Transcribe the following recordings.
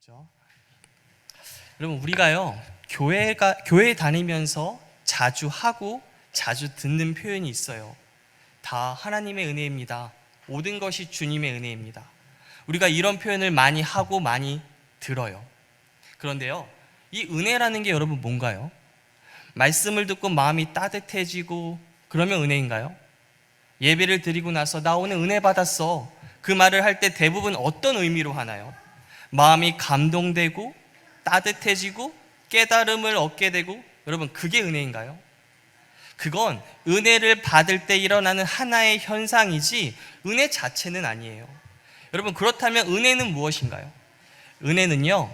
그렇죠? 여러분, 우리가요 교회 다니면서 자주 하고 자주 듣는 표현이 있어요. 다 하나님의 은혜입니다. 모든 것이 주님의 은혜입니다. 우리가 이런 표현을 많이 하고 많이 들어요. 그런데요, 이 은혜라는 게 여러분 뭔가요? 말씀을 듣고 마음이 따뜻해지고 그러면 은혜인가요? 예배를 드리고 나서 나 오늘 은혜 받았어, 그 말을 할 때 대부분 어떤 의미로 하나요? 마음이 감동되고 따뜻해지고 깨달음을 얻게 되고, 여러분 그게 은혜인가요? 그건 은혜를 받을 때 일어나는 하나의 현상이지 은혜 자체는 아니에요. 여러분, 그렇다면 은혜는 무엇인가요? 은혜는요,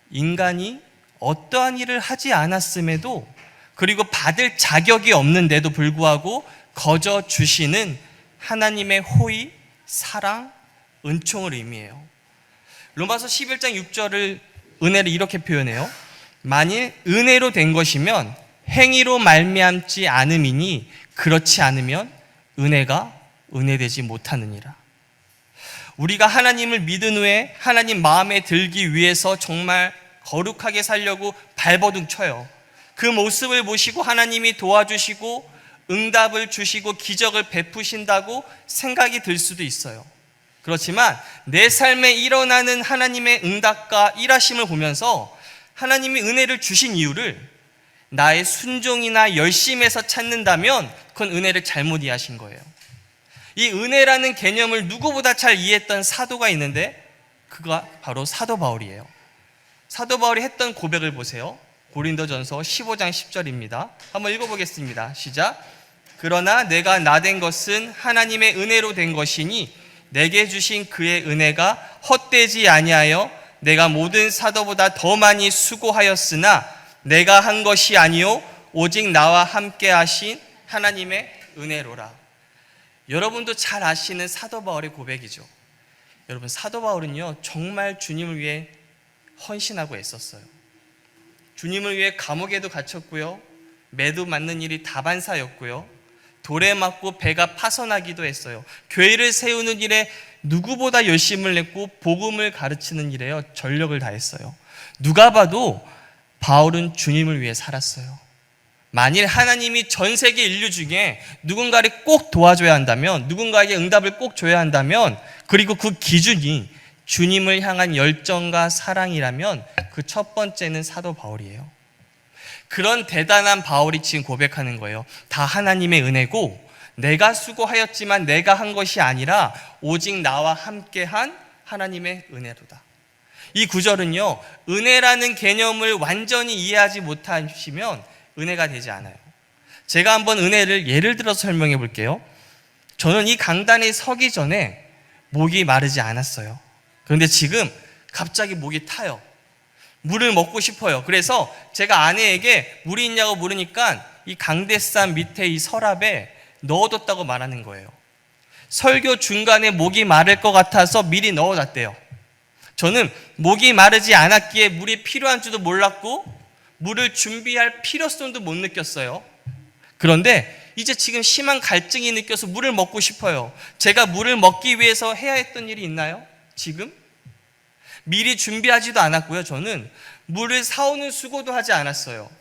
인간이 어떠한 일을 하지 않았음에도, 그리고 받을 자격이 없는데도 불구하고 거저 주시는 하나님의 호의, 사랑, 은총을 의미해요. 로마서 11장 6절을 은혜를 이렇게 표현해요. 만일 은혜로 된 것이면 행위로 말미암지 않음이니 그렇지 않으면 은혜가 은혜되지 못하느니라. 우리가 하나님을 믿은 후에 하나님 마음에 들기 위해서 정말 거룩하게 살려고 발버둥 쳐요. 그 모습을 보시고 하나님이 도와주시고 응답을 주시고 기적을 베푸신다고 생각이 들 수도 있어요. 그렇지만 내 삶에 일어나는 하나님의 응답과 일하심을 보면서 하나님이 은혜를 주신 이유를 나의 순종이나 열심에서 찾는다면 그건 은혜를 잘못 이해하신 거예요. 이 은혜라는 개념을 누구보다 잘 이해했던 사도가 있는데 그가 바로 사도 바울이에요. 사도 바울이 했던 고백을 보세요. 고린도전서 15장 10절입니다. 한번 읽어보겠습니다. 시작. 그러나 내가 나된 것은 하나님의 은혜로 된 것이니 내게 주신 그의 은혜가 헛되지 아니하여 내가 모든 사도보다 더 많이 수고하였으나 내가 한 것이 아니요 오직 나와 함께 하신 하나님의 은혜로라. 여러분도 잘 아시는 사도 바울의 고백이죠. 여러분, 사도 바울은요 정말 주님을 위해 헌신하고 애썼어요. 주님을 위해 감옥에도 갇혔고요, 매도 맞는 일이 다반사였고요, 돌에 맞고 배가 파선하기도 했어요. 교회를 세우는 일에 누구보다 열심을 냈고 복음을 가르치는 일에요 전력을 다했어요. 누가 봐도 바울은 주님을 위해 살았어요. 만일 하나님이 전 세계 인류 중에 누군가를 꼭 도와줘야 한다면, 누군가에게 응답을 꼭 줘야 한다면, 그리고 그 기준이 주님을 향한 열정과 사랑이라면 그 첫 번째는 사도 바울이에요. 그런 대단한 바울이 지금 고백하는 거예요. 다 하나님의 은혜고 내가 수고하였지만 내가 한 것이 아니라 오직 나와 함께한 하나님의 은혜로다. 이 구절은요, 은혜라는 개념을 완전히 이해하지 못하시면 은혜가 되지 않아요. 제가 한번 은혜를 예를 들어서 설명해 볼게요. 저는 이 강단에 서기 전에 목이 마르지 않았어요. 그런데 지금 갑자기 목이 타요. 물을 먹고 싶어요. 그래서 제가 아내에게 물이 있냐고 물으니까 이 강대산 밑에 이 서랍에 넣어뒀다고 말하는 거예요. 설교 중간에 목이 마를 것 같아서 미리 넣어놨대요. 저는 목이 마르지 않았기에 물이 필요한 줄도 몰랐고 물을 준비할 필요성도 못 느꼈어요. 그런데 이제 지금 심한 갈증이 느껴서 물을 먹고 싶어요. 제가 물을 먹기 위해서 해야 했던 일이 있나요? 지금? 미리 준비하지도 않았고요. 저는 물을 사오는 수고도 하지 않았어요.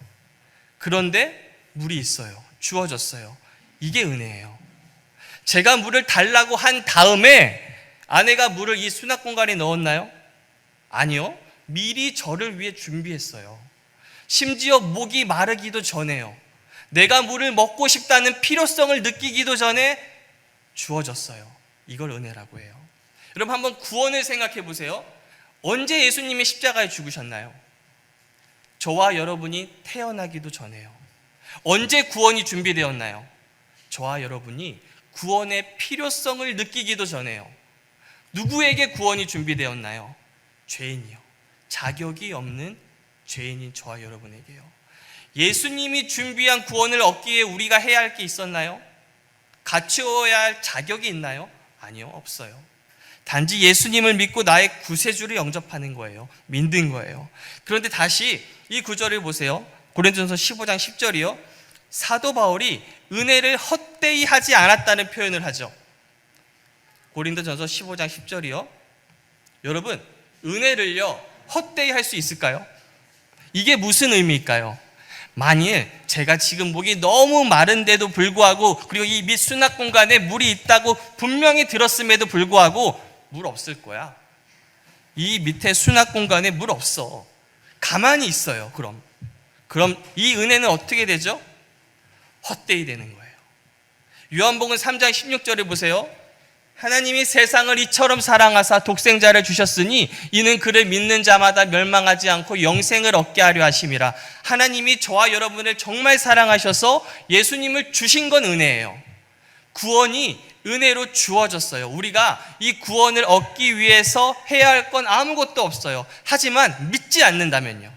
그런데 물이 있어요. 주어졌어요. 이게 은혜예요. 제가 물을 달라고 한 다음에 아내가 물을 이 수납 공간에 넣었나요? 아니요. 미리 저를 위해 준비했어요. 심지어 목이 마르기도 전에요. 내가 물을 먹고 싶다는 필요성을 느끼기도 전에 주어졌어요. 이걸 은혜라고 해요. 여러분, 한번 구원을 생각해 보세요. 언제 예수님이 십자가에 죽으셨나요? 저와 여러분이 태어나기도 전에요. 언제 구원이 준비되었나요? 저와 여러분이 구원의 필요성을 느끼기도 전에요. 누구에게 구원이 준비되었나요? 죄인이요. 자격이 없는 죄인인 저와 여러분에게요. 예수님이 준비한 구원을 얻기에 우리가 해야 할 게 있었나요? 갖추어야 할 자격이 있나요? 아니요, 없어요. 단지 예수님을 믿고 나의 구세주를 영접하는 거예요. 믿는 거예요. 그런데 다시 이 구절을 보세요. 고린도전서 15장 10절이요. 사도 바울이 은혜를 헛되이 하지 않았다는 표현을 하죠. 고린도전서 15장 10절이요. 여러분, 은혜를요 헛되이 할 수 있을까요? 이게 무슨 의미일까요? 만일 제가 지금 목이 너무 마른데도 불구하고, 그리고 이 밑 수납 공간에 물이 있다고 분명히 들었음에도 불구하고 물 없을 거야. 이 밑에 수납 공간에 물 없어. 가만히 있어요. 그럼 이 은혜는 어떻게 되죠? 헛되이 되는 거예요. 요한복음 3장 16절에 보세요. 하나님이 세상을 이처럼 사랑하사 독생자를 주셨으니 이는 그를 믿는 자마다 멸망하지 않고 영생을 얻게 하려 하심이라. 하나님이 저와 여러분을 정말 사랑하셔서 예수님을 주신 건 은혜예요. 구원이 은혜로 주어졌어요. 우리가 이 구원을 얻기 위해서 해야 할 건 아무것도 없어요. 하지만 믿지 않는다면요,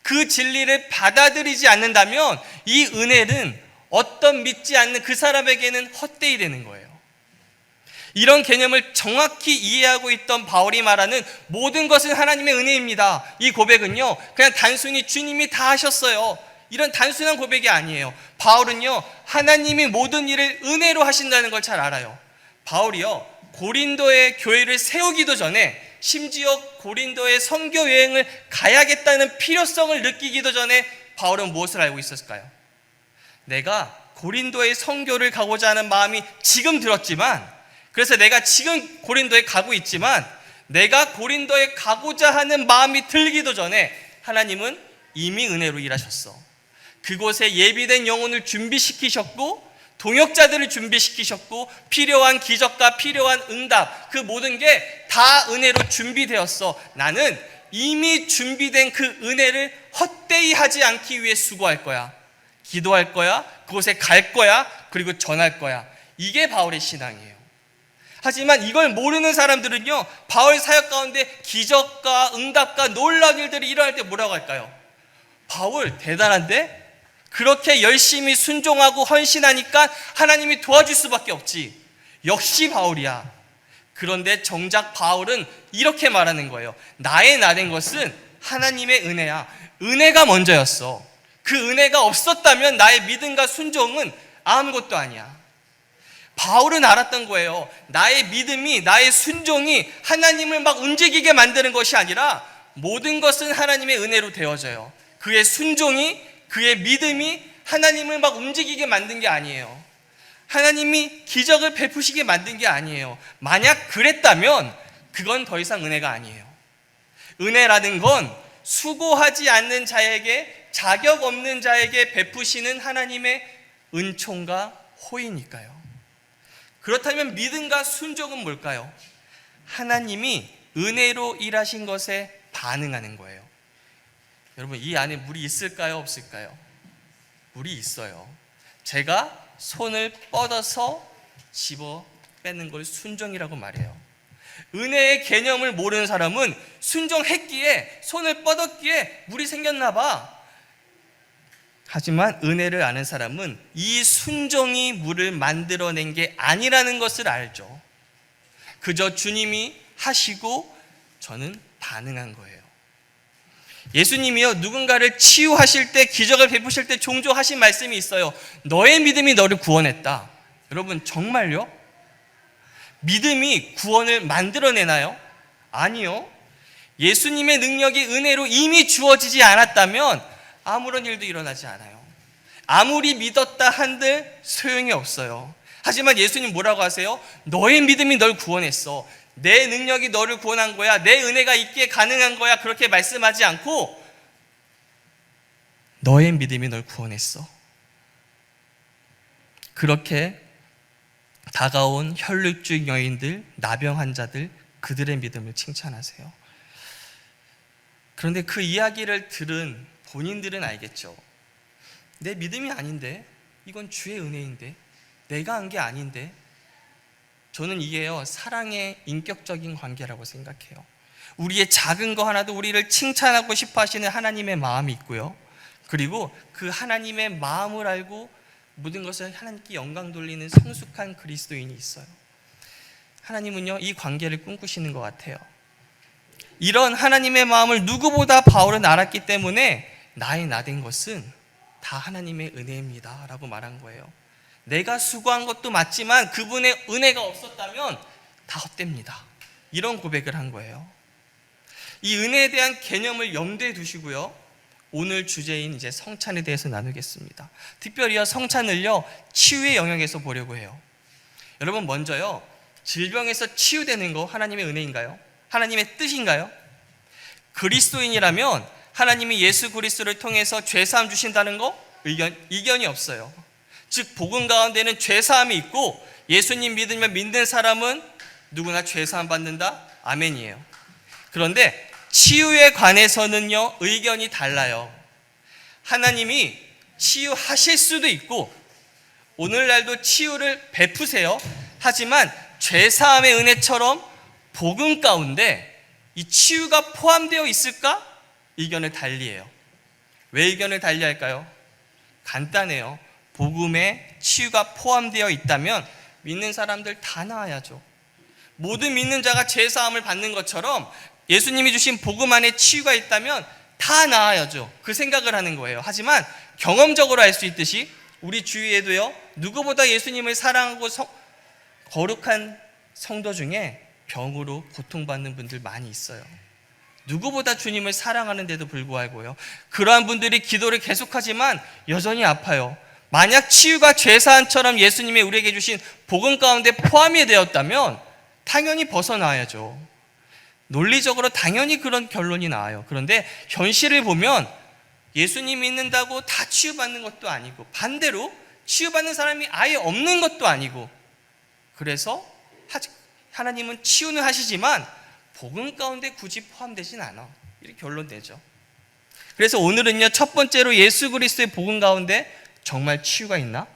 그 진리를 받아들이지 않는다면 이 은혜는 어떤 믿지 않는 그 사람에게는 헛되이 되는 거예요. 이런 개념을 정확히 이해하고 있던 바울이 말하는 모든 것은 하나님의 은혜입니다, 이 고백은요, 그냥 단순히 주님이 다 하셨어요, 이런 단순한 고백이 아니에요. 바울은요, 하나님이 모든 일을 은혜로 하신다는 걸 잘 알아요. 바울이요, 고린도의 교회를 세우기도 전에, 심지어 고린도의 선교 여행을 가야겠다는 필요성을 느끼기도 전에 바울은 무엇을 알고 있었을까요? 내가 고린도의 선교를 가고자 하는 마음이 지금 들었지만, 그래서 내가 지금 고린도에 가고 있지만, 내가 고린도에 가고자 하는 마음이 들기도 전에 하나님은 이미 은혜로 일하셨어. 그곳에 예비된 영혼을 준비시키셨고, 동역자들을 준비시키셨고, 필요한 기적과 필요한 응답, 그 모든 게 다 은혜로 준비되었어. 나는 이미 준비된 그 은혜를 헛되이 하지 않기 위해 수고할 거야, 기도할 거야, 그곳에 갈 거야, 그리고 전할 거야. 이게 바울의 신앙이에요. 하지만 이걸 모르는 사람들은요, 바울 사역 가운데 기적과 응답과 놀라운 일들이 일어날 때 뭐라고 할까요? 바울 대단한데? 그렇게 열심히 순종하고 헌신하니까 하나님이 도와줄 수밖에 없지. 역시 바울이야. 그런데 정작 바울은 이렇게 말하는 거예요. 나의 나된 것은 하나님의 은혜야. 은혜가 먼저였어. 그 은혜가 없었다면 나의 믿음과 순종은 아무것도 아니야. 바울은 알았던 거예요. 나의 믿음이, 나의 순종이 하나님을 막 움직이게 만드는 것이 아니라 모든 것은 하나님의 은혜로 되어져요. 그의 순종이, 그의 믿음이 하나님을 막 움직이게 만든 게 아니에요. 하나님이 기적을 베푸시게 만든 게 아니에요. 만약 그랬다면 그건 더 이상 은혜가 아니에요. 은혜라는 건 수고하지 않는 자에게, 자격 없는 자에게 베푸시는 하나님의 은총과 호의니까요. 그렇다면 믿음과 순종은 뭘까요? 하나님이 은혜로 일하신 것에 반응하는 거예요. 여러분, 이 안에 물이 있을까요, 없을까요? 물이 있어요. 제가 손을 뻗어서 집어 빼는 걸 순종이라고 말해요. 은혜의 개념을 모르는 사람은 순종했기에, 손을 뻗었기에 물이 생겼나 봐. 하지만 은혜를 아는 사람은 이 순종이 물을 만들어낸 게 아니라는 것을 알죠. 그저 주님이 하시고 저는 반응한 거예요. 예수님이요, 누군가를 치유하실 때, 기적을 베푸실 때 종종 하신 말씀이 있어요. 너의 믿음이 너를 구원했다. 여러분, 정말요? 믿음이 구원을 만들어내나요? 아니요. 예수님의 능력이 은혜로 이미 주어지지 않았다면 아무런 일도 일어나지 않아요. 아무리 믿었다 한들 소용이 없어요. 하지만 예수님 뭐라고 하세요? 너의 믿음이 널 구원했어. 내 능력이 너를 구원한 거야. 내 은혜가 있기에 가능한 거야. 그렇게 말씀하지 않고 너의 믿음이 널 구원했어. 그렇게 다가온 혈루증 여인들, 나병 환자들, 그들의 믿음을 칭찬하세요. 그런데 그 이야기를 들은 본인들은 알겠죠. 내 믿음이 아닌데, 이건 주의 은혜인데, 내가 한 게 아닌데. 저는 이게요, 사랑의 인격적인 관계라고 생각해요. 우리의 작은 거 하나도 우리를 칭찬하고 싶어 하시는 하나님의 마음이 있고요, 그리고 그 하나님의 마음을 알고 모든 것을 하나님께 영광 돌리는 성숙한 그리스도인이 있어요. 하나님은요, 이 관계를 꿈꾸시는 것 같아요. 이런 하나님의 마음을 누구보다 바울은 알았기 때문에 나의 나된 것은 다 하나님의 은혜입니다 라고 말한 거예요. 내가 수고한 것도 맞지만 그분의 은혜가 없었다면 다 헛됩니다. 이런 고백을 한 거예요. 이 은혜에 대한 개념을 염두에 두시고요. 오늘 주제인 이제 성찬에 대해서 나누겠습니다. 특별히요, 성찬을요, 치유의 영역에서 보려고 해요. 여러분, 먼저요, 질병에서 치유되는 거 하나님의 은혜인가요? 하나님의 뜻인가요? 그리스도인이라면 하나님이 예수 그리스도를 통해서 죄사함 주신다는 거 이견이 없어요. 즉 복음 가운데는 죄사함이 있고 예수님 믿으면 믿는 사람은 누구나 죄사함 받는다? 아멘이에요. 그런데 치유에 관해서는요, 의견이 달라요. 하나님이 치유하실 수도 있고 오늘날도 치유를 베푸세요. 하지만 죄사함의 은혜처럼 복음 가운데 이 치유가 포함되어 있을까? 의견을 달리해요. 왜 의견을 달리할까요? 간단해요. 복음에 치유가 포함되어 있다면 믿는 사람들 다 나아야죠. 모든 믿는 자가 죄사함을 받는 것처럼 예수님이 주신 복음 안에 치유가 있다면 다 나아야죠. 그 생각을 하는 거예요. 하지만 경험적으로 알 수 있듯이 우리 주위에도요, 누구보다 예수님을 사랑하고 거룩한 성도 중에 병으로 고통받는 분들 많이 있어요. 누구보다 주님을 사랑하는데도 불구하고요, 그러한 분들이 기도를 계속하지만 여전히 아파요. 만약 치유가 죄사함처럼 예수님이 우리에게 주신 복음 가운데 포함이 되었다면 당연히 벗어나야죠. 논리적으로 당연히 그런 결론이 나와요. 그런데 현실을 보면 예수님 믿는다고 다 치유받는 것도 아니고 반대로 치유받는 사람이 아예 없는 것도 아니고, 그래서 하나님은 치유는 하시지만 복음 가운데 굳이 포함되진 않아. 이렇게 결론 내죠. 그래서 오늘은요, 첫 번째로 예수 그리스도의 복음 가운데 정말 치유가 있나?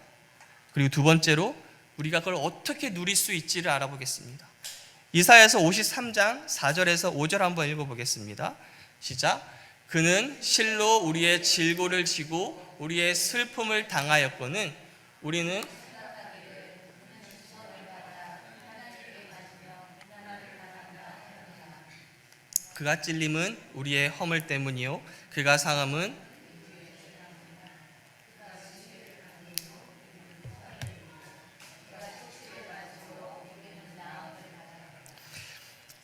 그리고 두 번째로 우리가 그걸 어떻게 누릴 수 있지를 알아보겠습니다. 이사야서 53장 4절에서 5절 한번 읽어보겠습니다. 시작. 그는 실로 우리의 질고를 지고 우리의 슬픔을 당하였거늘 우리는 그가 찔림은 우리의 허물 때문이요 그가 상함은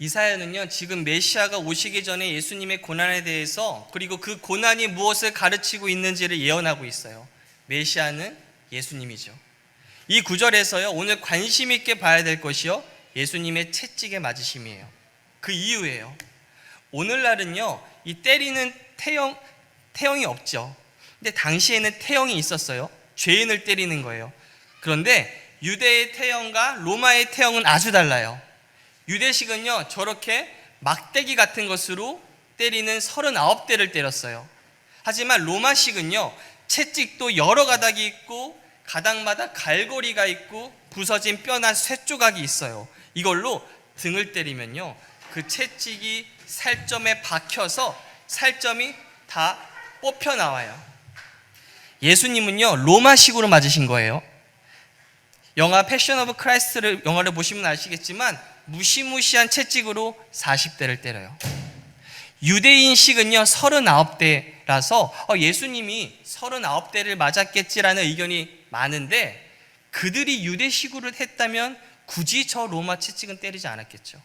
이사야는요, 지금 메시아가 오시기 전에 예수님의 고난에 대해서, 그리고 그 고난이 무엇을 가르치고 있는지를 예언하고 있어요. 메시아는 예수님이죠. 이 구절에서요, 오늘 관심 있게 봐야 될 것이요, 예수님의 채찍에 맞으심이에요. 그 이유예요. 오늘날은요, 이 때리는 태형이 없죠. 근데 당시에는 태형이 있었어요. 죄인을 때리는 거예요. 그런데 유대의 태형과 로마의 태형은 아주 달라요. 유대식은요, 저렇게 막대기 같은 것으로 때리는 39대를 때렸어요. 하지만 로마식은요, 채찍도 여러 가닥이 있고 가닥마다 갈고리가 있고 부서진 뼈나 쇠조각이 있어요. 이걸로 등을 때리면요, 그 채찍이 살점에 박혀서 살점이 다 뽑혀 나와요. 예수님은요, 로마식으로 맞으신 거예요. 영화 패션 오브 크라이스트를 영화를 보시면 아시겠지만 무시무시한 채찍으로 40대를 때려요. 유대인식은요, 39대라서 예수님이 39대를 맞았겠지라는 의견이 많은데, 그들이 유대식으로 했다면 굳이 저 로마 채찍은 때리지 않았겠죠.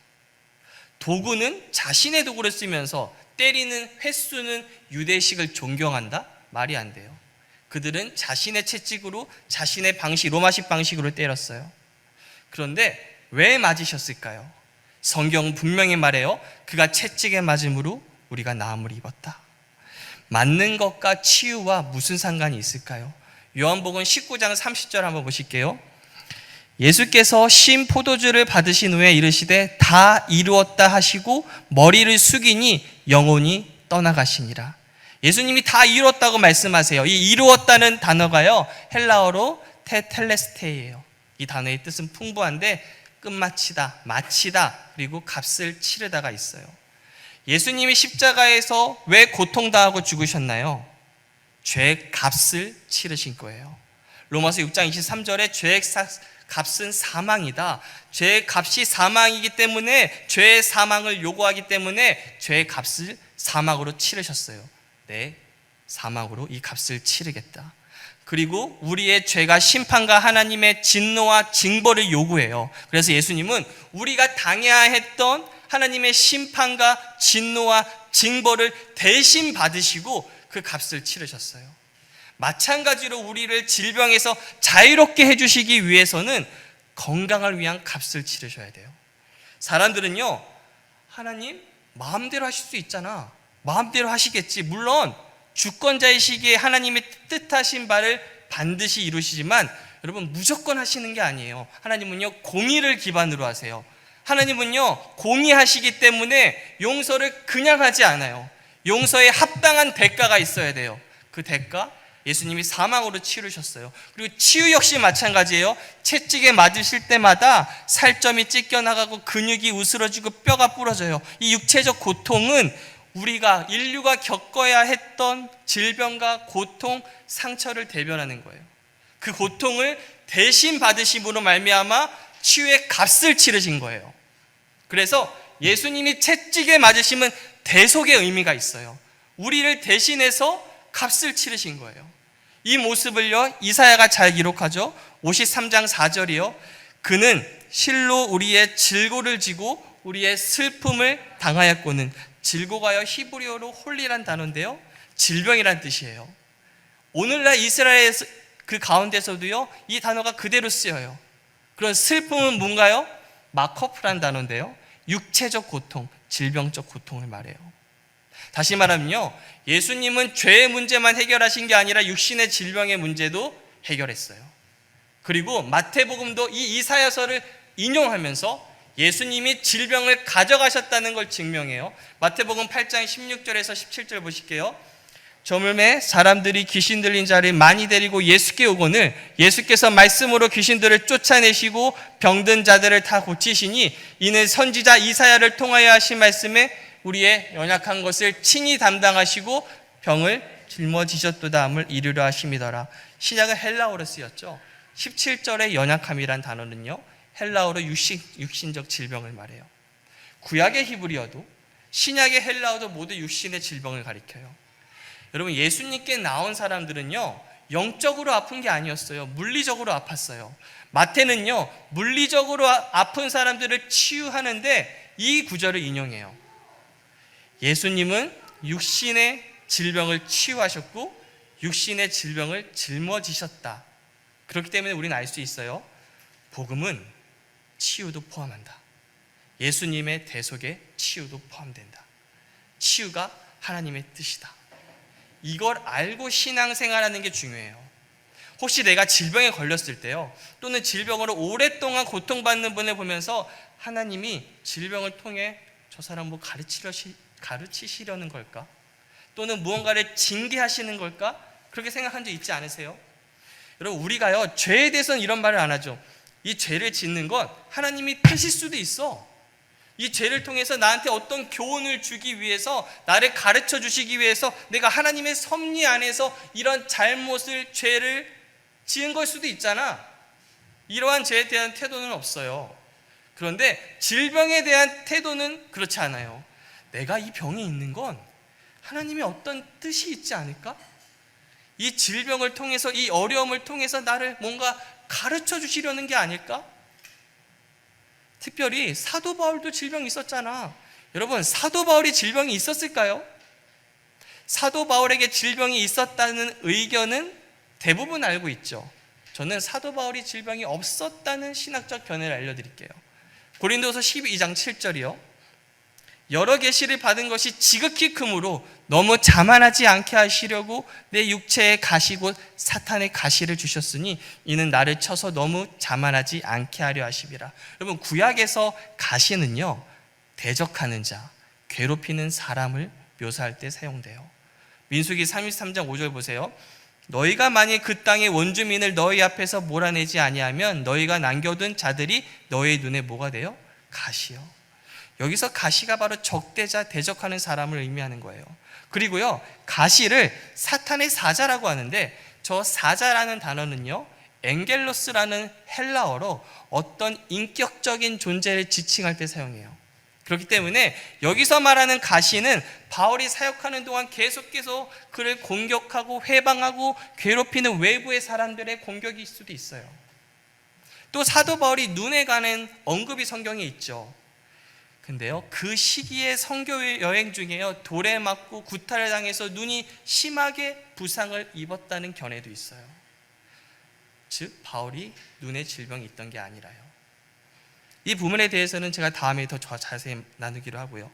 도구는 자신의 도구를 쓰면서 때리는 횟수는 유대식을 존경한다? 말이 안 돼요. 그들은 자신의 채찍으로 자신의 방식, 로마식 방식으로 때렸어요. 그런데 왜 맞으셨을까요? 성경은 분명히 말해요. 그가 채찍에 맞음으로 우리가 나음을 입었다. 맞는 것과 치유와 무슨 상관이 있을까요? 요한복음 19장 30절 한번 보실게요. 예수께서 신 포도주를 받으신 후에 이르시되 다 이루었다 하시고 머리를 숙이니 영혼이 떠나가시니라. 예수님이 다 이루었다고 말씀하세요. 이 이루었다는 단어가요, 헬라어로 테텔레스테예요. 이 단어의 뜻은 풍부한데 끝마치다, 마치다, 그리고 값을 치르다가 있어요. 예수님이 십자가에서 왜 고통당하고 죽으셨나요? 죄의 값을 치르신 거예요. 로마서 6장 23절에 죄의 값은 사망이다. 죄의 값이 사망이기 때문에 죄의 사망을 요구하기 때문에 죄의 값을 사망으로 치르셨어요. 네, 사망으로 이 값을 치르겠다. 그리고 우리의 죄가 심판과 하나님의 진노와 징벌을 요구해요. 그래서 예수님은 우리가 당해야 했던 하나님의 심판과 진노와 징벌을 대신 받으시고 그 값을 치르셨어요. 마찬가지로 우리를 질병에서 자유롭게 해주시기 위해서는 건강을 위한 값을 치르셔야 돼요. 사람들은요, 하나님 마음대로 하실 수 있잖아, 마음대로 하시겠지. 물론 주권자이시기에 하나님의 뜻하신 바를 반드시 이루시지만 여러분, 무조건 하시는 게 아니에요. 하나님은요, 공의를 기반으로 하세요. 하나님은요, 공의하시기 때문에 용서를 그냥 하지 않아요. 용서에 합당한 대가가 있어야 돼요. 그 대가, 예수님이 사망으로 치르셨어요. 그리고 치유 역시 마찬가지예요. 채찍에 맞으실 때마다 살점이 찢겨나가고 근육이 으스러지고 뼈가 부러져요. 이 육체적 고통은 우리가, 인류가 겪어야 했던 질병과 고통, 상처를 대변하는 거예요. 그 고통을 대신 받으심으로 말미암아 치유의 값을 치르신 거예요. 그래서 예수님이 채찍에 맞으심은 대속의 의미가 있어요. 우리를 대신해서 값을 치르신 거예요. 이 모습을요, 이사야가 잘 기록하죠. 53장 4절이요. 그는 실로 우리의 질고를 지고 우리의 슬픔을 당하였고는, 질고가요 히브리어로 홀리란 단어인데요, 질병이란 뜻이에요. 오늘날 이스라엘 그 가운데서도요, 이 단어가 그대로 쓰여요. 그런 슬픔은 뭔가요? 마커프란 단어인데요, 육체적 고통, 질병적 고통을 말해요. 다시 말하면요, 예수님은 죄의 문제만 해결하신 게 아니라 육신의 질병의 문제도 해결했어요. 그리고 마태복음도 이 이사야서를 인용하면서 예수님이 질병을 가져가셨다는 걸 증명해요. 마태복음 8장 16절에서 17절 보실게요. 저물매 사람들이 귀신 들린 자를 많이 데리고 예수께 오거늘 예수께서 말씀으로 귀신들을 쫓아내시고 병든 자들을 다 고치시니 이는 선지자 이사야를 통하여 하신 말씀에 우리의 연약한 것을 친히 담당하시고 병을 짊어지셨도다 함을 이루려 하심이더라. 신약은 헬라어로 쓰였죠. 17절의 연약함이란 단어는요, 헬라어로 육신적 질병을 말해요. 구약의 히브리어도 신약의 헬라어도 모두 육신의 질병을 가리켜요. 여러분, 예수님께 나온 사람들은요, 영적으로 아픈 게 아니었어요. 물리적으로 아팠어요. 마태는요, 물리적으로 아픈 사람들을 치유하는데 이 구절을 인용해요. 예수님은 육신의 질병을 치유하셨고 육신의 질병을 짊어지셨다. 그렇기 때문에 우리는 알 수 있어요. 복음은 치유도 포함한다. 예수님의 대속에 치유도 포함된다. 치유가 하나님의 뜻이다. 이걸 알고 신앙생활하는 게 중요해요. 혹시 내가 질병에 걸렸을 때요, 또는 질병으로 오랫동안 고통받는 분을 보면서 하나님이 질병을 통해 저 사람 뭐 가르치시려는 걸까? 또는 무언가를 징계하시는 걸까? 그렇게 생각한 적 있지 않으세요? 여러분, 우리가요, 죄에 대해서는 이런 말을 안 하죠. 이 죄를 짓는 건 하나님이 뜻일 수도 있어. 이 죄를 통해서 나한테 어떤 교훈을 주기 위해서, 나를 가르쳐 주시기 위해서 내가 하나님의 섭리 안에서 이런 잘못을, 죄를 지은 걸 수도 있잖아. 이러한 죄에 대한 태도는 없어요. 그런데 질병에 대한 태도는 그렇지 않아요. 내가 이 병이 있는 건 하나님의 어떤 뜻이 있지 않을까? 이 질병을 통해서, 이 어려움을 통해서 나를 뭔가 가르쳐 주시려는 게 아닐까? 특별히 사도 바울도 질병이 있었잖아. 여러분, 사도 바울이 질병이 있었을까요? 사도 바울에게 질병이 있었다는 의견은 대부분 알고 있죠. 저는 사도 바울이 질병이 없었다는 신학적 견해를 알려드릴게요. 고린도서 12장 7절이요. 여러 계시를 받은 것이 지극히 크므로 너무 자만하지 않게 하시려고 내 육체에 가시 곧 사탄의 가시를 주셨으니 이는 나를 쳐서 너무 자만하지 않게 하려 하심이라. 여러분, 구약에서 가시는요, 대적하는 자, 괴롭히는 사람을 묘사할 때 사용돼요. 민수기 33장 5절 보세요. 너희가 만일 그 땅의 원주민을 너희 앞에서 몰아내지 아니하면 너희가 남겨둔 자들이 너희 눈에 뭐가 돼요? 가시요. 여기서 가시가 바로 적대자, 대적하는 사람을 의미하는 거예요. 그리고요, 가시를 사탄의 사자라고 하는데, 저 사자라는 단어는요, 엥겔로스라는 헬라어로 어떤 인격적인 존재를 지칭할 때 사용해요. 그렇기 때문에 여기서 말하는 가시는 바울이 사역하는 동안 계속 그를 공격하고 회방하고 괴롭히는 외부의 사람들의 공격일 수도 있어요. 또 사도 바울이 눈에 가는 언급이 성경에 있죠. 근데요, 그 시기에 선교 여행 중에요, 돌에 맞고 구타를 당해서 눈이 심하게 부상을 입었다는 견해도 있어요. 즉 바울이 눈에 질병이 있던 게 아니라요. 이 부분에 대해서는 제가 다음에 더 자세히 나누기로 하고요.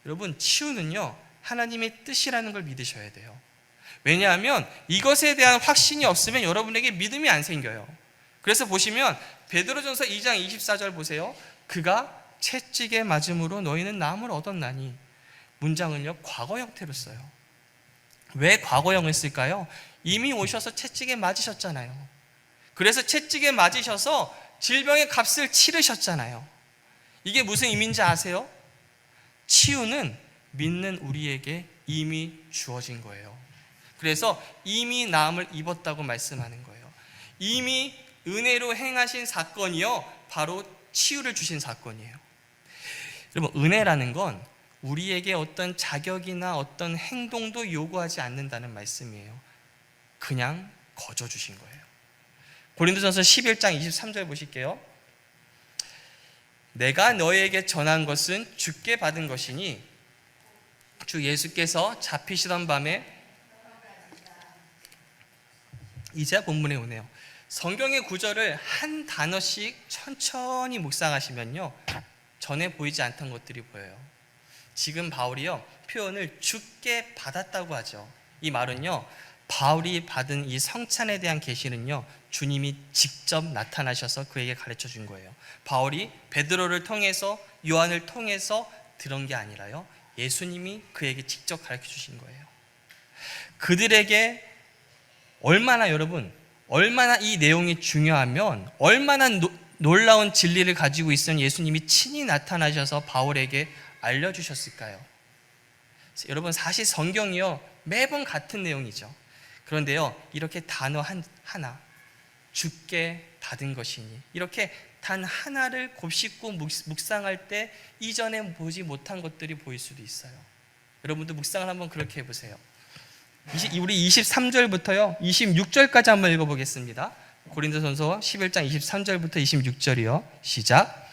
여러분, 치유는요 하나님의 뜻이라는 걸 믿으셔야 돼요. 왜냐하면 이것에 대한 확신이 없으면 여러분에게 믿음이 안 생겨요. 그래서 보시면 베드로전서 2장 24절 보세요. 그가 채찍에 맞음으로 너희는 나음을 얻었나니. 문장은요 과거 형태로 써요. 왜 과거형을 쓸까요? 이미 오셔서 채찍에 맞으셨잖아요. 그래서 채찍에 맞으셔서 질병의 값을 치르셨잖아요. 이게 무슨 의미인지 아세요? 치유는 믿는 우리에게 이미 주어진 거예요. 그래서 이미 나음을 입었다고 말씀하는 거예요. 이미 은혜로 행하신 사건이요 바로 치유를 주신 사건이에요. 여러분, 은혜라는 건 우리에게 어떤 자격이나 어떤 행동도 요구하지 않는다는 말씀이에요. 그냥 거저 주신 거예요. 고린도전서 11장 23절 보실게요. 내가 너에게 전한 것은 주께 받은 것이니 주 예수께서 잡히시던 밤에, 이제 본문에 오네요. 성경의 구절을 한 단어씩 천천히 묵상하시면요 전에 보이지 않던 것들이 보여요. 지금 바울이요 표현을 주께 받았다고 하죠. 이 말은요 바울이 받은 이 성찬에 대한 계시는요 주님이 직접 나타나셔서 그에게 가르쳐 준 거예요. 바울이 베드로를 통해서, 요한을 통해서 들은 게 아니라요 예수님이 그에게 직접 가르쳐 주신 거예요. 그들에게 얼마나 이 내용이 중요하면, 얼마나 놀라운 진리를 가지고 있으면 예수님이 친히 나타나셔서 바울에게 알려주셨을까요? 여러분, 사실 성경이요 매번 같은 내용이죠. 그런데요 이렇게 단어 하나, 주께 받은 것이니, 이렇게 단 하나를 곱씹고 묵상할 때 이전에 보지 못한 것들이 보일 수도 있어요. 여러분도 묵상을 한번 그렇게 해보세요. 우리 23절부터요 26절까지 한번 읽어보겠습니다. 고린도전서 11장 23절부터 26절이요 시작.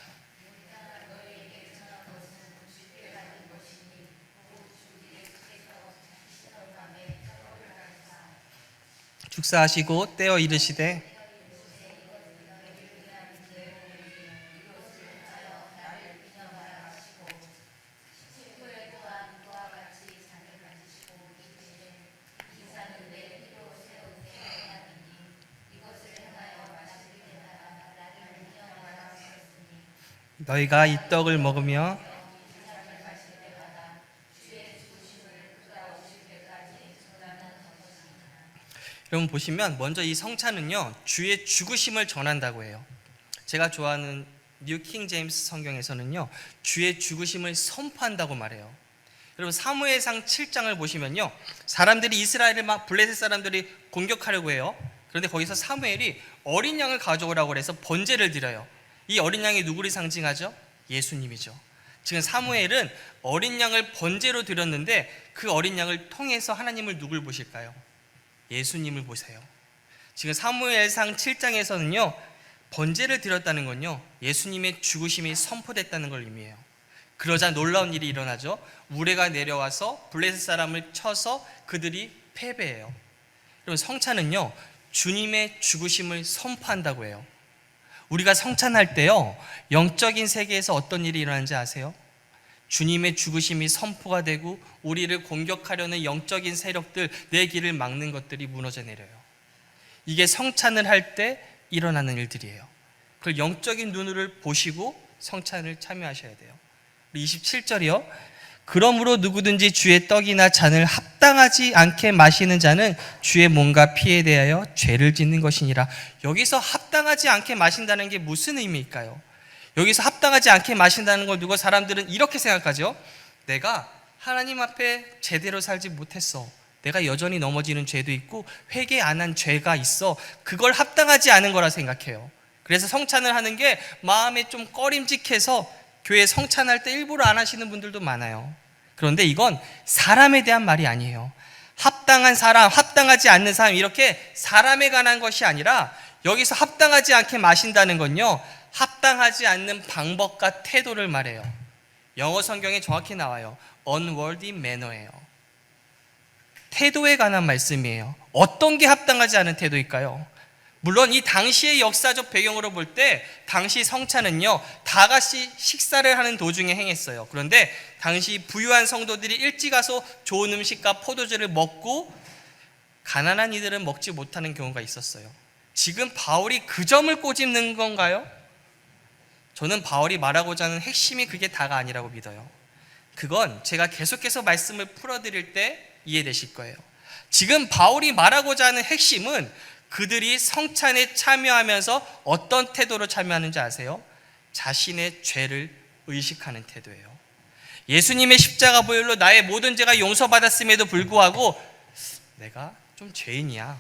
축사하시고 떼어 이르시되 너희가 이 떡을 먹으며, 여러분 보시면 먼저 이 성찬은요 주의 죽으심을 전한다고 해요. 제가 좋아하는 뉴 킹 제임스 성경에서는요 주의 죽으심을 선포한다고 말해요. 여러분 사무엘상 7장을 보시면요 사람들이 이스라엘을 막 블레셋 사람들이 공격하려고 해요. 그런데 거기서 사무엘이 어린 양을 가져오라고 해서 번제를 드려요. 이 어린 양이 누구를 상징하죠? 예수님이죠. 지금 사무엘은 어린 양을 번제로 드렸는데 그 어린 양을 통해서 하나님을 누굴 보실까요? 예수님을 보세요. 지금 사무엘상 7장에서는요 번제를 드렸다는 건요 예수님의 죽으심이 선포됐다는 걸 의미해요. 그러자 놀라운 일이 일어나죠. 우레가 내려와서 블레셋 사람을 쳐서 그들이 패배해요. 여러분 성찬은요 주님의 죽으심을 선포한다고 해요. 우리가 성찬할 때요 영적인 세계에서 어떤 일이 일어나는지 아세요? 주님의 죽으심이 선포가 되고 우리를 공격하려는 영적인 세력들, 내 길을 막는 것들이 무너져 내려요. 이게 성찬을 할 때 일어나는 일들이에요. 그걸 영적인 눈으로 보시고 성찬을 참여하셔야 돼요. 27절이요. 그러므로 누구든지 주의 떡이나 잔을 합당하지 않게 마시는 자는 주의 몸과 피에 대하여 죄를 짓는 것이니라. 여기서 합당하지 않게 마신다는 게 무슨 의미일까요? 여기서 합당하지 않게 마신다는 걸 두고 사람들은 이렇게 생각하죠. 내가 하나님 앞에 제대로 살지 못했어. 내가 여전히 넘어지는 죄도 있고 회개 안 한 죄가 있어. 그걸 합당하지 않은 거라 생각해요. 그래서 성찬을 하는 게 마음에 좀 꺼림직해서 교회 성찬할 때 일부러 안 하시는 분들도 많아요. 그런데 이건 사람에 대한 말이 아니에요. 합당한 사람, 합당하지 않는 사람, 이렇게 사람에 관한 것이 아니라 여기서 합당하지 않게 마신다는 건요 합당하지 않는 방법과 태도를 말해요. 영어 성경에 정확히 나와요. unworthy manner예요. 태도에 관한 말씀이에요. 어떤 게 합당하지 않은 태도일까요? 물론 이 당시의 역사적 배경으로 볼 때 당시 성찬은요, 다 같이 식사를 하는 도중에 행했어요. 그런데 당시 부유한 성도들이 일찍 가서 좋은 음식과 포도주를 먹고 가난한 이들은 먹지 못하는 경우가 있었어요. 지금 바울이 그 점을 꼬집는 건가요? 저는 바울이 말하고자 하는 핵심이 그게 다가 아니라고 믿어요. 그건 제가 계속해서 말씀을 풀어드릴 때 이해되실 거예요. 지금 바울이 말하고자 하는 핵심은 그들이 성찬에 참여하면서 어떤 태도로 참여하는지 아세요? 자신의 죄를 의식하는 태도예요. 예수님의 십자가 보혈로 나의 모든 죄가 용서받았음에도 불구하고 내가 좀 죄인이야,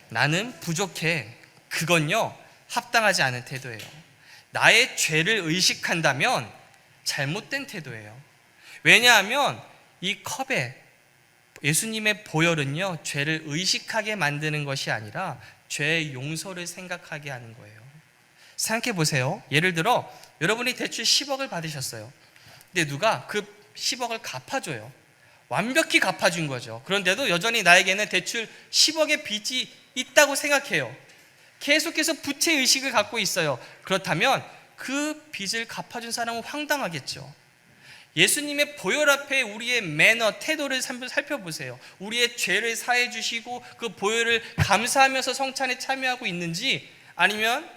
나는 부족해, 그건요 합당하지 않은 태도예요. 나의 죄를 의식한다면 잘못된 태도예요. 왜냐하면 이 컵에 예수님의 보혈은요, 죄를 의식하게 만드는 것이 아니라 죄의 용서를 생각하게 하는 거예요. 생각해 보세요. 예를 들어 여러분이 대출 10억을 받으셨어요. 근데 누가 그 10억을 갚아줘요. 완벽히 갚아준 거죠. 그런데도 여전히 나에게는 대출 10억의 빚이 있다고 생각해요. 계속해서 부채의식을 갖고 있어요. 그렇다면 그 빚을 갚아준 사람은 황당하겠죠. 예수님의 보혈 앞에 우리의 매너, 태도를 살펴보세요. 우리의 죄를 사해 주시고 그 보혈을 감사하면서 성찬에 참여하고 있는지, 아니면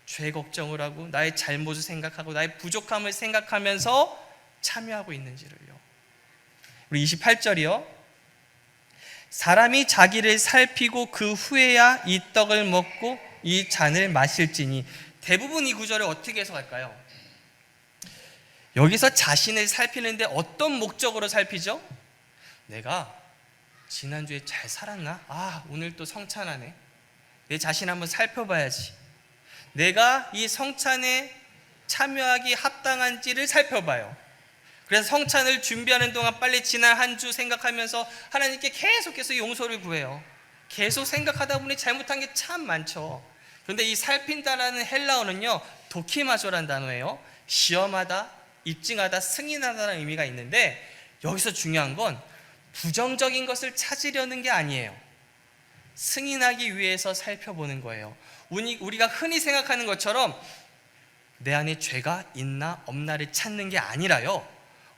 죄 걱정을 하고 나의 잘못을 생각하고 나의 부족함을 생각하면서 참여하고 있는지를요. 우리 28절이요. 사람이 자기를 살피고 그 후에야 이 떡을 먹고 이 잔을 마실지니. 대부분 이 구절을 어떻게 해석할까요? 여기서 자신을 살피는데 어떤 목적으로 살피죠? 내가 지난주에 잘 살았나? 오늘 또 성찬하네. 내 자신 한번 살펴봐야지. 내가 이 성찬에 참여하기 합당한지를 살펴봐요. 그래서 성찬을 준비하는 동안 빨리 지난 한 주 생각하면서 하나님께 계속해서 용서를 구해요. 계속 생각하다 보니 잘못한 게 참 많죠. 그런데 이 살핀다라는 헬라어는요, 도키마조라는 단어예요. 시험하다, 입증하다, 승인하다는 의미가 있는데, 여기서 중요한 건 부정적인 것을 찾으려는 게 아니에요. 승인하기 위해서 살펴보는 거예요. 우리가 흔히 생각하는 것처럼 내 안에 죄가 있나 없나를 찾는 게 아니라요,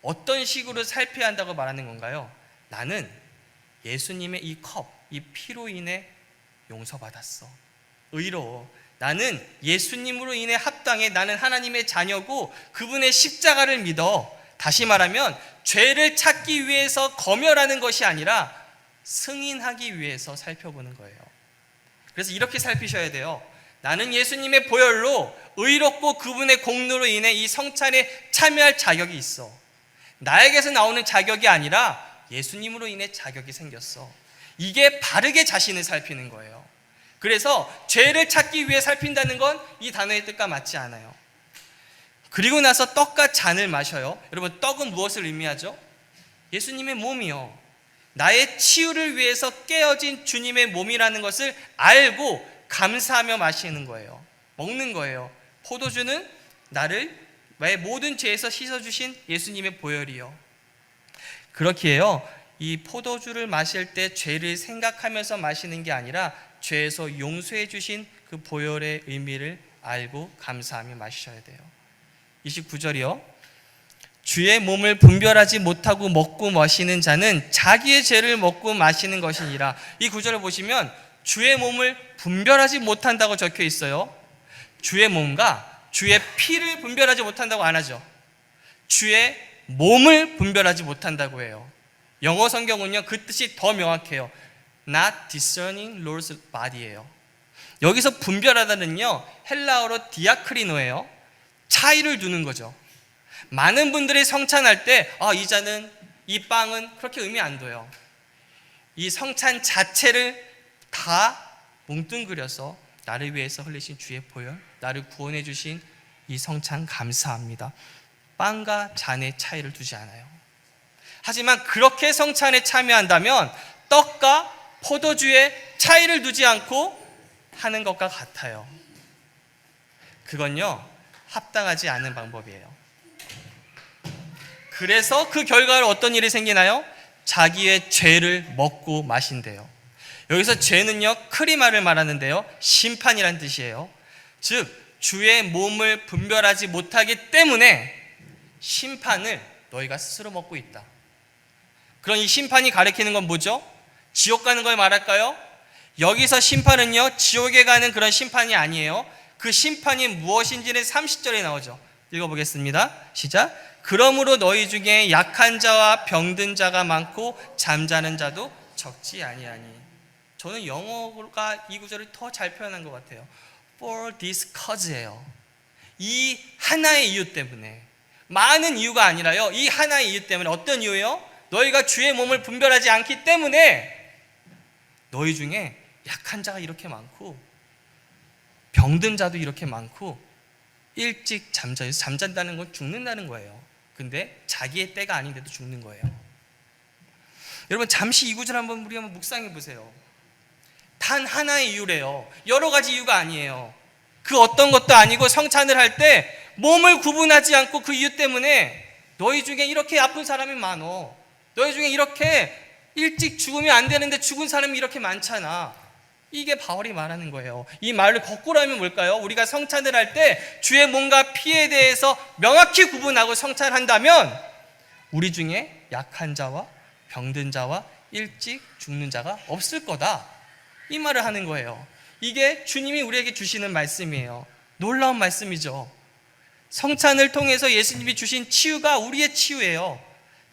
어떤 식으로 살펴야 한다고 말하는 건가요? 나는 예수님의 이 컵, 이 피로 인해 용서받았어, 의로워. 나는 예수님으로 인해 합당해. 나는 하나님의 자녀고 그분의 십자가를 믿어. 다시 말하면 죄를 찾기 위해서 검열하는 것이 아니라 승인하기 위해서 살펴보는 거예요. 그래서 이렇게 살피셔야 돼요. 나는 예수님의 보혈로 의롭고 그분의 공로로 인해 이 성찬에 참여할 자격이 있어. 나에게서 나오는 자격이 아니라 예수님으로 인해 자격이 생겼어. 이게 바르게 자신을 살피는 거예요. 그래서 죄를 찾기 위해 살핀다는 건 이 단어의 뜻과 맞지 않아요. 그리고 나서 떡과 잔을 마셔요. 여러분, 떡은 무엇을 의미하죠? 예수님의 몸이요. 나의 치유를 위해서 깨어진 주님의 몸이라는 것을 알고 감사하며 마시는 거예요. 먹는 거예요. 포도주는 나를 모든 죄에서 씻어주신 예수님의 보혈이요. 그렇게 해요. 이 포도주를 마실 때 죄를 생각하면서 마시는 게 아니라 죄에서 용서해 주신 그 보혈의 의미를 알고 감사하며 마셔야 돼요. 29절이요. 주의 몸을 분별하지 못하고 먹고 마시는 자는 자기의 죄를 먹고 마시는 것이니라. 이 구절을 보시면 주의 몸을 분별하지 못한다고 적혀 있어요. 주의 몸과 주의 피를 분별하지 못한다고 안 하죠. 주의 몸을 분별하지 못한다고 해요. 영어 성경은요, 그 뜻이 더 명확해요. Not discerning Lord's body예요. 여기서 분별하다는요, 헬라어로 디아크리노예요. 차이를 두는 거죠. 많은 분들이 성찬할 때 이 잔은, 이 빵은 그렇게 의미 안 둬요. 이 성찬 자체를 다 뭉뚱그려서 나를 위해서 흘리신 주의 보혈, 나를 구원해 주신 이 성찬 감사합니다. 빵과 잔의 차이를 두지 않아요. 하지만 그렇게 성찬에 참여한다면 떡과 포도주의 차이를 두지 않고 하는 것과 같아요. 그건요, 합당하지 않은 방법이에요. 그래서 그 결과로 어떤 일이 생기나요? 자기의 죄를 먹고 마신대요. 여기서 죄는요, 크리마를 말하는데요, 심판이란 뜻이에요. 즉 주의 몸을 분별하지 못하기 때문에 심판을 너희가 스스로 먹고 있다. 그럼 이 심판이 가리키는 건 뭐죠? 지옥 가는 걸 말할까요? 여기서 심판은요, 지옥에 가는 그런 심판이 아니에요. 그 심판이 무엇인지는 30절에 나오죠. 읽어보겠습니다. 시작. 그러므로 너희 중에 약한 자와 병든 자가 많고 잠자는 자도 적지 아니하니. 저는 영어가 이 구절을 더 잘 표현한 것 같아요. For this cause예요. 이 하나의 이유 때문에, 많은 이유가 아니라요, 이 하나의 이유 때문에. 어떤 이유예요? 너희가 주의 몸을 분별하지 않기 때문에 너희 중에 약한 자가 이렇게 많고 병든 자도 이렇게 많고 일찍 잠잔다는 건 죽는다는 거예요. 근데 자기의 때가 아닌데도 죽는 거예요. 여러분 잠시 이 구절 한번 우리 한번 묵상해 보세요. 단 하나의 이유래요. 여러 가지 이유가 아니에요. 그 어떤 것도 아니고 성찬을 할 때 몸을 구분하지 않고 그 이유 때문에 너희 중에 이렇게 아픈 사람이 많어. 너희 중에 이렇게 일찍 죽으면 안 되는데 죽은 사람이 이렇게 많잖아. 이게 바울이 말하는 거예요. 이 말을 거꾸로 하면 뭘까요? 우리가 성찬을 할 때 주의 몸과 피에 대해서 명확히 구분하고 성찬한다면 우리 중에 약한 자와 병든 자와 일찍 죽는 자가 없을 거다. 이 말을 하는 거예요. 이게 주님이 우리에게 주시는 말씀이에요. 놀라운 말씀이죠. 성찬을 통해서 예수님이 주신 치유가 우리의 치유예요.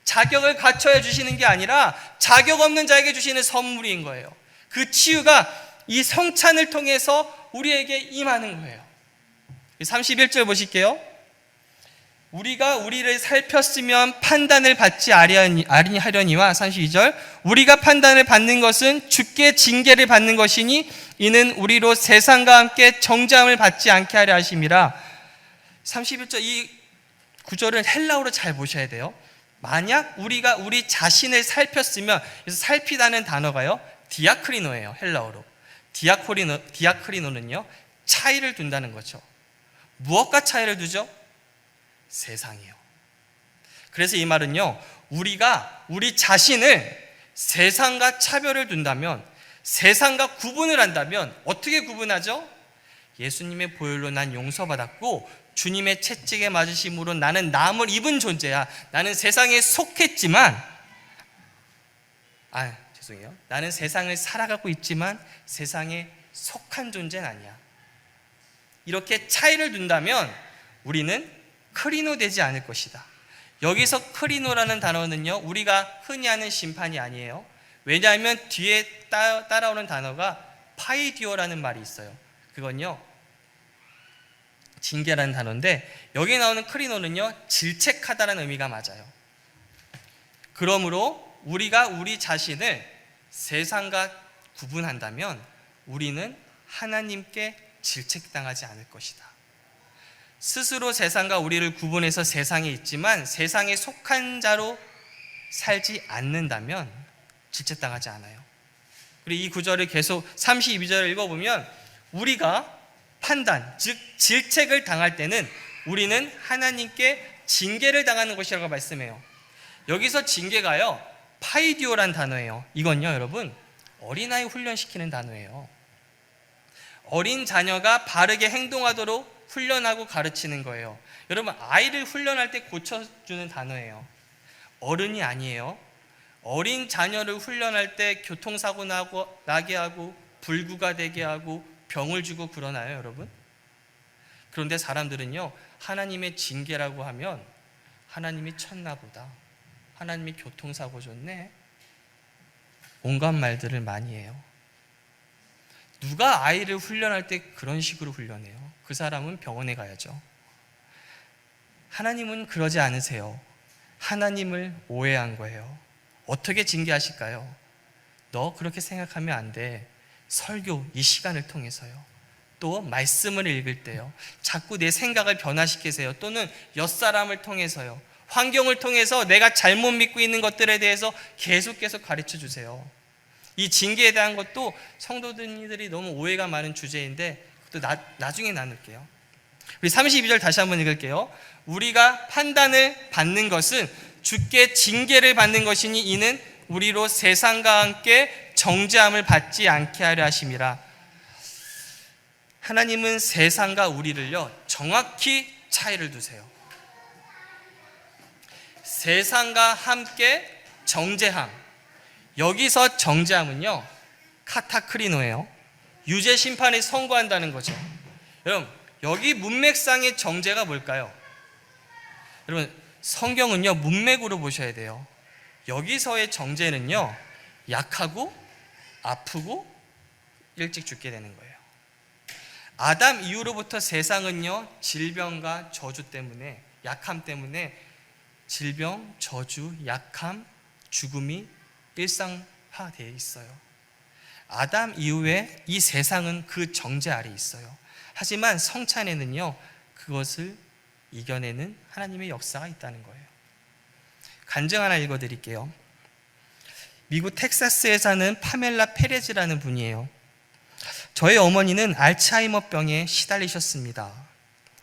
자격을 갖춰야 주시는 게 아니라 자격 없는 자에게 주시는 선물인 거예요. 그 치유가 이 성찬을 통해서 우리에게 임하는 거예요. 31절 보실게요. 우리가 우리를 살폈으면 판단을 받지 아니하려니와 32절 우리가 판단을 받는 것은 주께 징계를 받는 것이니 이는 우리로 세상과 함께 정죄함을 받지 않게 하려 하심이라. 31절 이 구절을 헬라어로 잘 보셔야 돼요. 만약 우리가 우리 자신을 살폈으면, 그래서 살피다는 단어가요 디아크리노예요. 헬라어로 디아크리노는요 차이를 둔다는 거죠. 무엇과 차이를 두죠? 세상이요. 그래서 이 말은요, 우리가 우리 자신을 세상과 차별을 둔다면, 세상과 구분을 한다면 어떻게 구분하죠? 예수님의 보혈로 난 용서받았고 주님의 채찍에 맞으심으로 나는 남을 입은 존재야. 나는 세상에 속했지만 나는 세상을 살아가고 있지만 세상에 속한 존재는 아니야. 이렇게 차이를 둔다면 우리는 크리노 되지 않을 것이다. 여기서 크리노라는 단어는요, 우리가 흔히 하는 심판이 아니에요. 왜냐하면 뒤에 따라오는 단어가 파이디오라는 말이 있어요. 그건요 징계라는 단어인데, 여기 나오는 크리노는요 질책하다라는 의미가 맞아요. 그러므로 우리가 우리 자신을 세상과 구분한다면 우리는 하나님께 질책당하지 않을 것이다. 스스로 세상과 우리를 구분해서 세상에 있지만 세상에 속한 자로 살지 않는다면 질책당하지 않아요. 그리고 이 구절을 계속 32절을 읽어보면 우리가 판단, 즉 질책을 당할 때는 우리는 하나님께 징계를 당하는 것이라고 말씀해요. 여기서 징계가요 파이디오란 단어예요. 이건요 여러분 어린아이 훈련시키는 단어예요. 어린 자녀가 바르게 행동하도록 훈련하고 가르치는 거예요. 여러분 아이를 훈련할 때 고쳐주는 단어예요. 어른이 아니에요. 어린 자녀를 훈련할 때 교통사고 나게 하고 불구가 되게 하고 병을 주고 그러나요 여러분? 그런데 사람들은요 하나님의 징계라고 하면 하나님이 쳤나 보다, 하나님이 교통사고 줬네, 온갖 말들을 많이 해요. 누가 아이를 훈련할 때 그런 식으로 훈련해요? 그 사람은 병원에 가야죠. 하나님은 그러지 않으세요. 하나님을 오해한 거예요. 어떻게 징계하실까요? 너 그렇게 생각하면 안 돼. 설교 이 시간을 통해서요, 또 말씀을 읽을 때요, 자꾸 내 생각을 변화시키세요. 또는 옆사람을 통해서요, 환경을 통해서 내가 잘못 믿고 있는 것들에 대해서 계속 가르쳐 주세요. 이 징계에 대한 것도 성도들이 너무 오해가 많은 주제인데 그것도 나중에 나눌게요. 우리 32절 다시 한번 읽을게요. 우리가 판단을 받는 것은 주께 징계를 받는 것이니 이는 우리로 세상과 함께 정죄함을 받지 않게 하려 하심이라. 하나님은 세상과 우리를요 정확히 차이를 두세요. 세상과 함께 정죄함, 여기서 정죄함은요 카타크리노예요. 유죄 심판을 선고한다는 거죠. 여러분, 여기 문맥상의 정죄가 뭘까요? 여러분, 성경은요 문맥으로 보셔야 돼요. 여기서의 정죄는요 약하고 아프고 일찍 죽게 되는 거예요. 아담 이후로부터 세상은요 질병과 저주 때문에, 약함 때문에 질병, 저주, 약함, 죽음이 일상화되어 있어요. 아담 이후에 이 세상은 그 정죄 아래 있어요. 하지만 성찬에는요 그것을 이겨내는 하나님의 역사가 있다는 거예요. 간증 하나 읽어드릴게요. 미국 텍사스에 사는 파멜라 페레즈라는 분이에요. 저희 어머니는 알츠하이머병에 시달리셨습니다.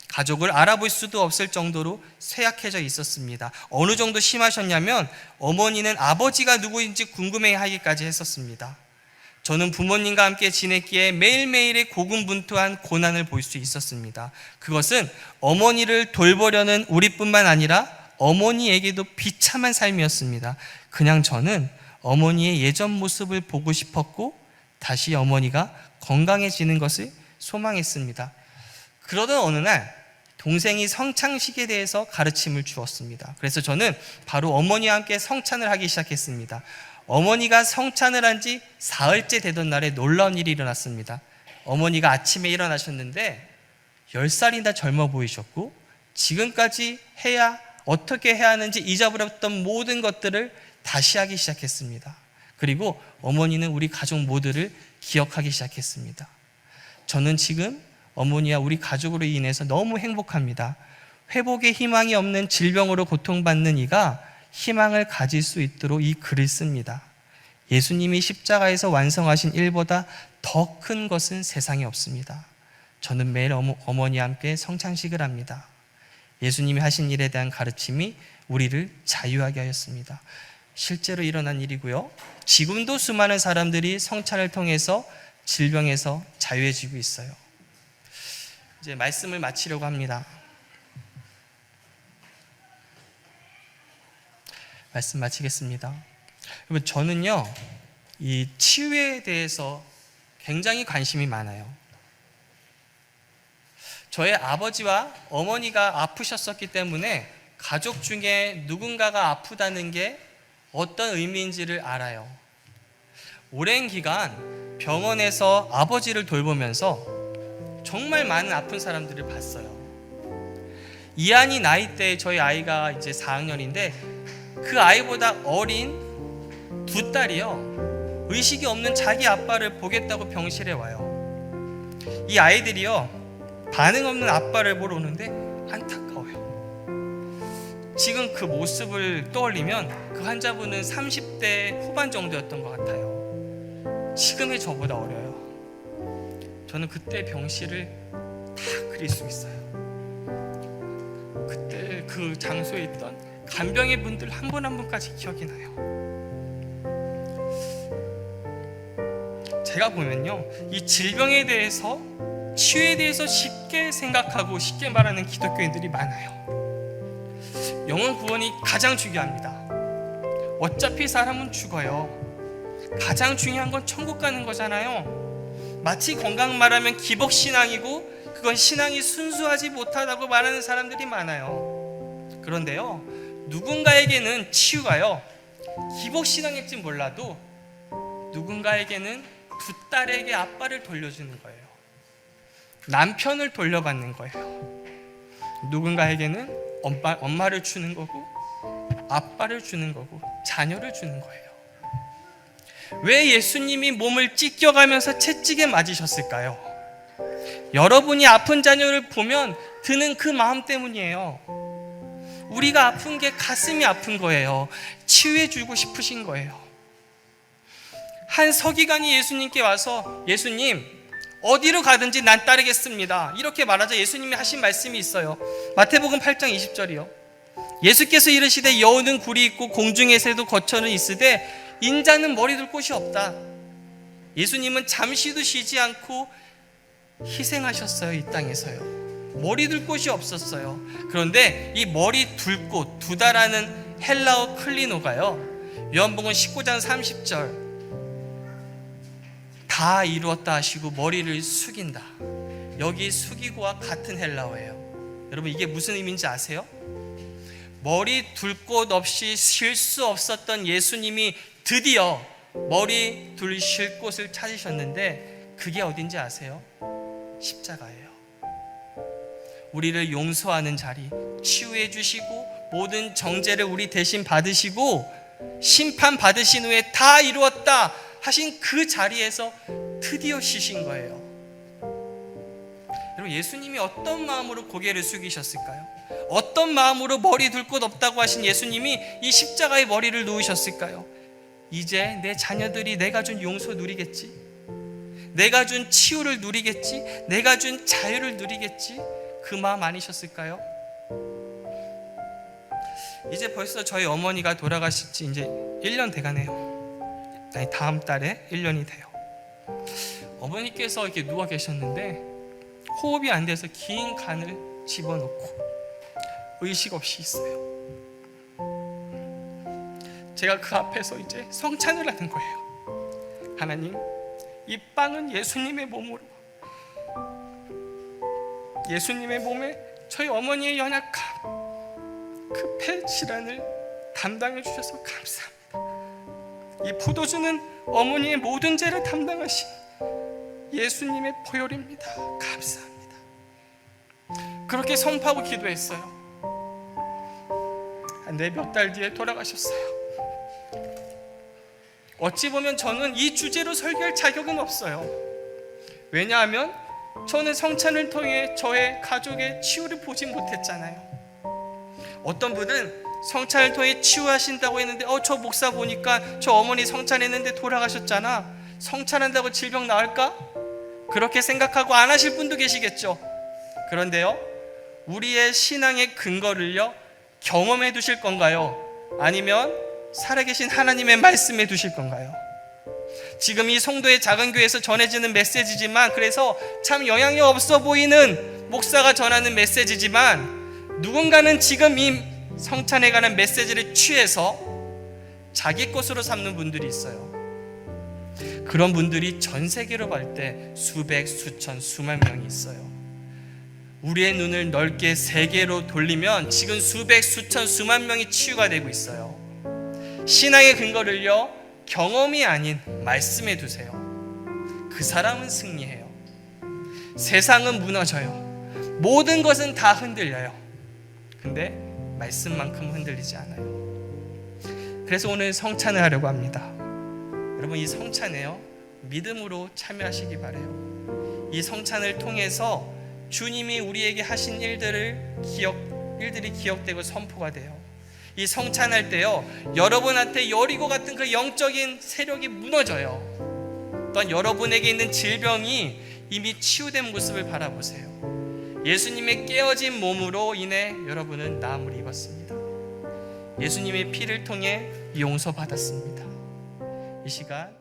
가족을 알아볼 수도 없을 정도로 쇠약해져 있었습니다. 어느 정도 심하셨냐면 어머니는 아버지가 누구인지 궁금해하기까지 했었습니다. 저는 부모님과 함께 지냈기에 매일매일의 고군분투한 고난을 볼 수 있었습니다. 그것은 어머니를 돌보려는 우리뿐만 아니라 어머니에게도 비참한 삶이었습니다. 그냥 저는 어머니의 예전 모습을 보고 싶었고 다시 어머니가 건강해지는 것을 소망했습니다. 그러던 어느 날 동생이 성찬식에 대해서 가르침을 주었습니다. 그래서 저는 바로 어머니와 함께 성찬을 하기 시작했습니다. 어머니가 성찬을 한 지 사흘째 되던 날에 놀라운 일이 일어났습니다. 어머니가 아침에 일어나셨는데 10살이나 젊어 보이셨고 지금까지 어떻게 해야 하는지 잊어버렸던 모든 것들을 다시 하기 시작했습니다. 그리고 어머니는 우리 가족 모두를 기억하기 시작했습니다. 저는 지금 어머니와 우리 가족으로 인해서 너무 행복합니다. 회복의 희망이 없는 질병으로 고통받는 이가 희망을 가질 수 있도록 이 글을 씁니다. 예수님이 십자가에서 완성하신 일보다 더 큰 것은 세상에 없습니다. 저는 매일 어머니와 함께 성찬식을 합니다. 예수님이 하신 일에 대한 가르침이 우리를 자유하게 하였습니다. 실제로 일어난 일이고요. 지금도 수많은 사람들이 성찬을 통해서 질병에서 자유해지고 있어요. 이제 말씀을 마치려고 합니다. 말씀 마치겠습니다. 여러분, 저는요 이 치유에 대해서 굉장히 관심이 많아요. 저의 아버지와 어머니가 아프셨었기 때문에 가족 중에 누군가가 아프다는 게 어떤 의미인지를 알아요. 오랜 기간 병원에서 아버지를 돌보면서 정말 많은 아픈 사람들을 봤어요. 이한이 나이 때 저희 아이가 이제 4학년인데 그 아이보다 어린 두 딸이요 의식이 없는 자기 아빠를 보겠다고 병실에 와요. 이 아이들이요 반응 없는 아빠를 보러 오는데 안타까워요. 지금 그 모습을 떠올리면 그 환자분은 30대 후반 정도였던 것 같아요. 지금의 저보다 어려요. 저는 그때 병실을 다 그릴 수 있어요. 그때 그 장소에 있던 간병의 분들 한 분 한 분까지 기억이 나요. 제가 보면요 이 질병에 대해서, 치유에 대해서 쉽게 생각하고 쉽게 말하는 기독교인들이 많아요. 영혼 구원이 가장 중요합니다. 어차피 사람은 죽어요. 가장 중요한 건 천국 가는 거잖아요. 마치 건강 말하면 기복신앙이고 그건 신앙이 순수하지 못하다고 말하는 사람들이 많아요. 그런데요 누군가에게는 치유가요 기복신앙일지 몰라도 누군가에게는 두 딸에게 아빠를 돌려주는 거예요. 남편을 돌려받는 거예요. 누군가에게는 엄마를 주는 거고 아빠를 주는 거고 자녀를 주는 거예요. 왜 예수님이 몸을 찢겨가면서 채찍에 맞으셨을까요? 여러분이 아픈 자녀를 보면 드는 그 마음 때문이에요. 우리가 아픈 게 가슴이 아픈 거예요. 치유해 주고 싶으신 거예요. 한 서기관이 예수님께 와서 예수님 어디로 가든지 난 따르겠습니다 이렇게 말하자 예수님이 하신 말씀이 있어요. 마태복음 8장 20절이요 예수께서 이르시되 여우는 굴이 있고 공중에서도 거처는 있으되 인자는 머리 둘 곳이 없다. 예수님은 잠시도 쉬지 않고 희생하셨어요. 이 땅에서요. 머리 둘 곳이 없었어요. 그런데 이 머리 둘 곳, 두다라는 헬라어 클리노가요, 요한복음 19장 30절 다 이루었다 하시고 머리를 숙인다. 여기 숙이고와 같은 헬라어예요. 여러분, 이게 무슨 의미인지 아세요? 머리 둘 곳 없이 쉴 수 없었던 예수님이 드디어 머리 둘 쉴 곳을 찾으셨는데, 그게 어딘지 아세요? 십자가예요. 우리를 용서하는 자리, 치유해 주시고 모든 정죄를 우리 대신 받으시고 심판 받으신 후에 다 이루었다 하신 그 자리에서 드디어 쉬신 거예요. 여러분, 예수님이 어떤 마음으로 고개를 숙이셨을까요? 어떤 마음으로 머리 둘 곳 없다고 하신 예수님이 이 십자가에 머리를 누우셨을까요? 이제 내 자녀들이 내가 준 용서 누리겠지, 내가 준 치유를 누리겠지, 내가 준 자유를 누리겠지, 그 마음 아니셨을까요? 이제 벌써 저희 어머니가 돌아가신 지 이제 1년 돼가네요. 아니, 다음 달에 1년이 돼요. 어머니께서 이렇게 누워 계셨는데 호흡이 안 돼서 긴 간을 집어넣고 의식 없이 있어요. 제가 그 앞에서 이제 성찬을 하는 거예요. 하나님, 이 빵은 예수님의 몸으로, 예수님의 몸에 저희 어머니의 연약함, 그 폐 질환을 담당해 주셔서 감사합니다. 이 포도주는 어머니의 모든 죄를 담당하신 예수님의 보혈입니다. 감사합니다. 그렇게 선포하고 기도했어요. 네, 몇 달 뒤에 돌아가셨어요. 어찌 보면 저는 이 주제로 설교할 자격은 없어요. 왜냐하면 저는 성찬을 통해 저의 가족의 치유를 보지 못했잖아요. 어떤 분은 성찬을 통해 치유하신다고 했는데 저 목사 보니까 저 어머니 성찬했는데 돌아가셨잖아, 성찬한다고 질병 나을까? 그렇게 생각하고 안 하실 분도 계시겠죠. 그런데요, 우리의 신앙의 근거를요 경험해 두실 건가요? 아니면 살아계신 하나님의 말씀에 두실 건가요? 지금 이 송도의 작은 교회에서 전해지는 메시지지만, 그래서 참 영향력 없어 보이는 목사가 전하는 메시지지만, 누군가는 지금 이 성찬에 관한 메시지를 취해서 자기 것으로 삼는 분들이 있어요. 그런 분들이 전 세계로 볼 때 수백, 수천, 수만 명이 있어요. 우리의 눈을 넓게 세계로 돌리면 지금 수백, 수천, 수만 명이 치유가 되고 있어요. 신앙의 근거를요 경험이 아닌 말씀에 두세요. 그 사람은 승리해요. 세상은 무너져요. 모든 것은 다 흔들려요. 근데 말씀만큼 흔들리지 않아요. 그래서 오늘 성찬을 하려고 합니다. 여러분, 이 성찬에요 믿음으로 참여하시기 바라요. 이 성찬을 통해서 주님이 우리에게 하신 일들이 기억되고 선포가 돼요. 이 성찬할 때요 여러분한테 여리고 같은 그 영적인 세력이 무너져요. 또한 여러분에게 있는 질병이 이미 치유된 모습을 바라보세요. 예수님의 깨어진 몸으로 인해 여러분은 나음을 입었습니다. 예수님의 피를 통해 용서받았습니다. 이 시간